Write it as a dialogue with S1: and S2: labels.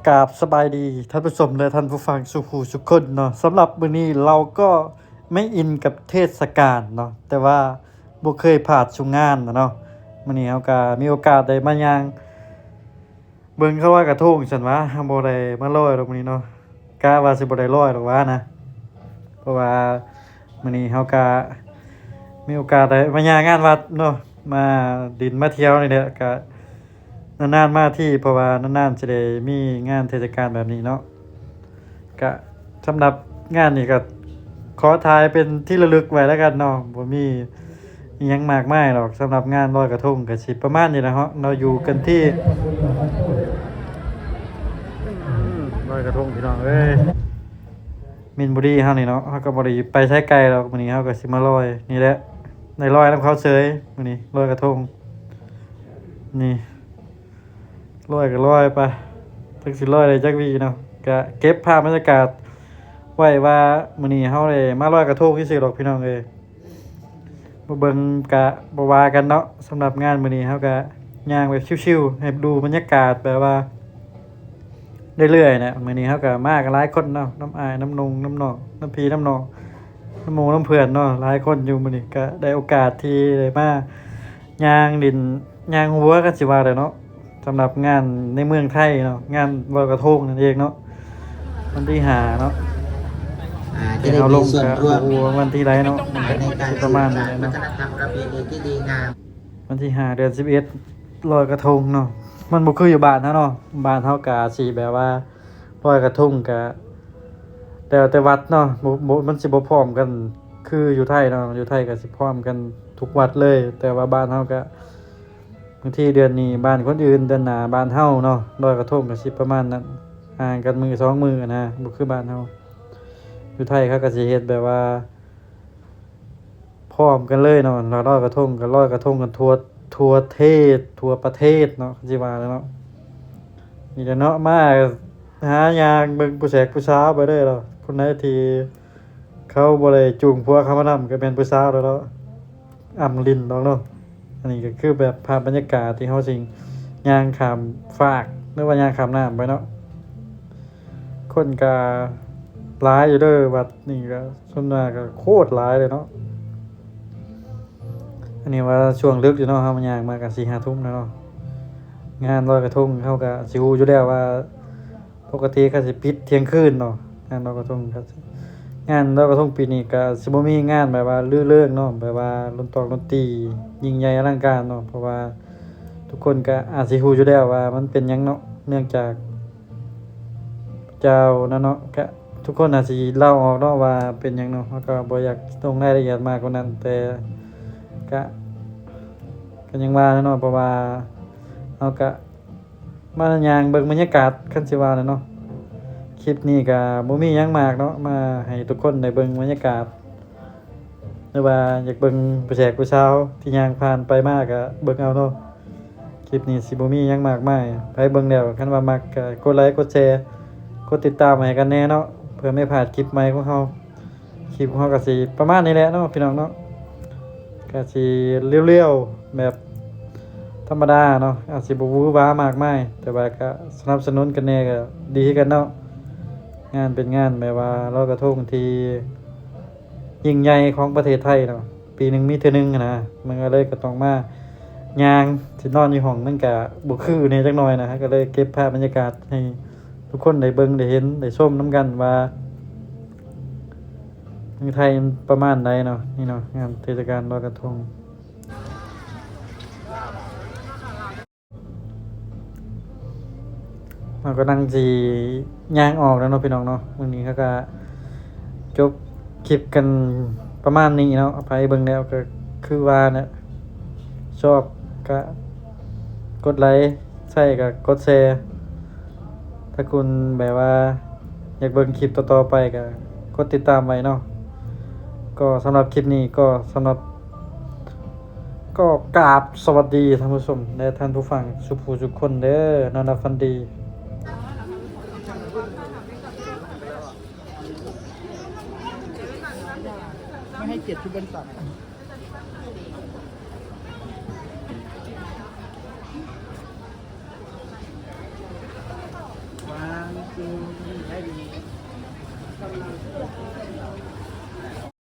S1: กราบสบายดีท่านผู้ชมและท่านผู้ฟังสุขูสุขคนเนาะสำหรับมื้อนี้เราก็ไม่อินกับเทศกาลเนาะแต่ว่าบ่เคยผ่านสู่งานเนาะมื้อนี้เฮาก็มีโอกาสได้มาย่างเบิ่งเขาว่ากระทงซั่นว่าบ่ได้มาลอยดอกมื้อนี้เนาะกะว่าสิบ่ได้ลอยดอกว่านะเพราะว่ามื้อนี้เฮาก็มีโอกาสได้มาย่างงานวัดเนาะมาดินมาเที่ยวนี่แหละก็นานๆมาที่เพราะว่านานๆจะได้มีงานเทศกาลแบบนี้เนาะก็สำหรับงานนี้ก็ขอทายเป็นที่ระลึกไว้แล้วกันเนาะบ่มีอิหยังมากมายหรอกสำหรับงานลอยกระทงก็สิประมาณนี้นะฮะเราอยู่กันที่ลอยกระทงพี่น้องเอ้ยมินบุรีเฮานี่เนาะเฮาก็บ่ได้ไปใช้ไกลหรอกมื้อนี้เฮาก็สิมาลอยนี่แหละได้ลอยนำเขาเฉยมื้อนี้ลอยกระทงนี่ลอยก็ลอยไปจักสิลอยได้จักวีเนาะก็เก็บภาพบรรยากาศไว้ว่ามื้อนี้เฮาได้มาลอยกระทงซื่อๆดอกพี่น้องเอ้ยบ่เบิ่งก็บ่ว่ากันเนาะสำหรับงานมื้อนี้เฮาก็ย่างแบบชิลๆให้ดูบรรยากาศแบบว่าเรื่อยๆนะมื้อนี้เฮาก็มากันหลายคนเนาะน้ำอายน้ำนงน้ำนองน้ำพี่น้ำน้องน้ำหมู่น้ำเพื่อนเนาะหลายคนอยู่มื้อนี้ก็ได้โอกาสที่ได้มาย่างดินย่างหัวกันสิว่าได้เนาะสำหรับงานในเมืองไทยเนาะงานลอยกระทงนั่นเองเนาะวันที่5เนาะ
S2: จะได้มีส่วนร่วม
S1: วันที่ไรเนาะ
S2: ในการ
S1: ประมาณนี้
S2: วั
S1: เนาะ
S2: ฒนธรรมประเพณีที่ดีงาม
S1: วันที่5เดือน11ลอยกระทงเนาะมันบ่คืออยู่บ้านเฮาเนาะบ้านเฮาก็สิแบบว่าลอยกระทงก็แต่วัดเนาะบ่มันสิบ่พร้อมกันคืออยู่ไทยเนาะอยู่ไทยก็สิพร้อมกันทุกวัดเลย แต่ว่าบ้านเฮาก็บางทีเดือนนี้บ้านคนอื่นเดือนหน้าบ้านเฮาเนาะลอยกระทงก็สิประมาณนั้นห่างกันมือ2มือนะบ่คือบ้านเฮาอยู่ไทยเขาก็สิเฮ็ดแบบว่าพร้อมกันเลยเนาะลอยกระทงก็ลอยกระทงกันทั่วประเทศเนาะสิว่าแล้วเนาะนี่แหละเนาะมาหายางเบิ่งผู้แสกผู้สาวไปเด้อเนาะคนไหนที่เขาบ่ได้จูงผัวเขามานำก็เป็นผู้สาวแล้วเนาะอำลิ้นเนาะอันนี้ก็คือแบบภาพบรรยากาศที่เฮาสิย่างข้ามฟากหรือว่าย่างข้ามน้ำไปเนาะคนก็หลายอยู่เด้อวัดนี่ก็ส่วนมากก็โคตรหลายเลยเนาะอันนี้ว่าช่วงดึกอยู่เนาะเฮามาย่างมากัน 4-5 ทุ่มแล้วเนาะงานลอยกระทงเฮาก็สิฮู้อยู่แล้วว่าปกติก็สิปิดเที่ยงคืนเนาะงานลอยกระทงก็งานลอยกระทงปีนี้ก็สิบ่มีงานแบบว่ารื่นเริงเนาะแบบว่าดนตรียิ่งใหญ่อลังการเนาะเพราะว่าทุกคนก็อาจสิฮู้อยู่แล้วว่ามันเป็นหยังเนาะเนื่องจากเจ้านั่นเนาะก็ทุกคนอาจสิเล่าออกเนาะว่าเป็นหยังเนาะแล้วก็บ่อยากลงรายละเอียดมากกว่านั้นแต่ก็ยังว่าเนาะเพราะว่าเฮาก็มาย่างเบิ่งบรรยากาศคันสิว่าเนาะคลิปนี้ก็บ่มีหยังมากเนาะมาให้ทุกคนได้เบิ่งบรรยากาศหรือว่าอยากเบิ่งผู้แขกผู้สาวที่ย่างผ่านไปมาก็เบิ่งเอาเนาะคลิปนี้สิบ่มีหยังมากมายไปเบิ่งแล้วคันว่ามักก็กดไลค์กดแชร์กดติดตามให้กันแน่เนาะเพื่อไม่พลาดคลิปใหม่ของเฮาคลิปของเฮาก็สิประมาณนี้แหละเนาะพี่น้องเนาะก็สิเรียวๆแบบธรรมดาเนาะอาจสิบ่หวือหวามากมายแต่ว่าก็สนับสนุนกันแน่ก็ดีคือกันเนาะงานเป็นงานแบบว่าลอยกระทงที่ยิ่งใหญ่ของประเทศไทยเนาะปีหนึงมีเทื่อนึงนะมันก็เลยก็ต้องมาย่างสินอนอยู่ห้องมันก็บ่คือแน่จักหน่อยนะก็เลยเก็บภาพบรรยากาศให้ทุกคนได้เบิ่งได้เห็นได้ชมนํกันว่าเมืองไทยมันประมาณใดเนาะนี่เนาะงานเทศกาลลอยกระทงเราก็นั่งสิย่างออกแล้วเนาะพี่น้องเนาะมื้อนี้เขาก็จบคลิปกันประมาณนี้เนาะไปเบิ่งแล้วก็คือว่าเนี่ยชอบก็กดไลค์ใช่ก็กดแชร์ถ้าคุณแบบว่าอยากเบิ่งคลิปต่อๆไปก็กดติดตามไว้เนาะก็สำหรับคลิปนี้ก็สำหรับก็กราบสวัสดีท่านผู้ชมและท่านผู้ฟังสุขทุกคนเด้อนอนหลับฝันดี
S3: ไม่ให้เกียรติชุดบริษัทว้าว จริงใช้ดี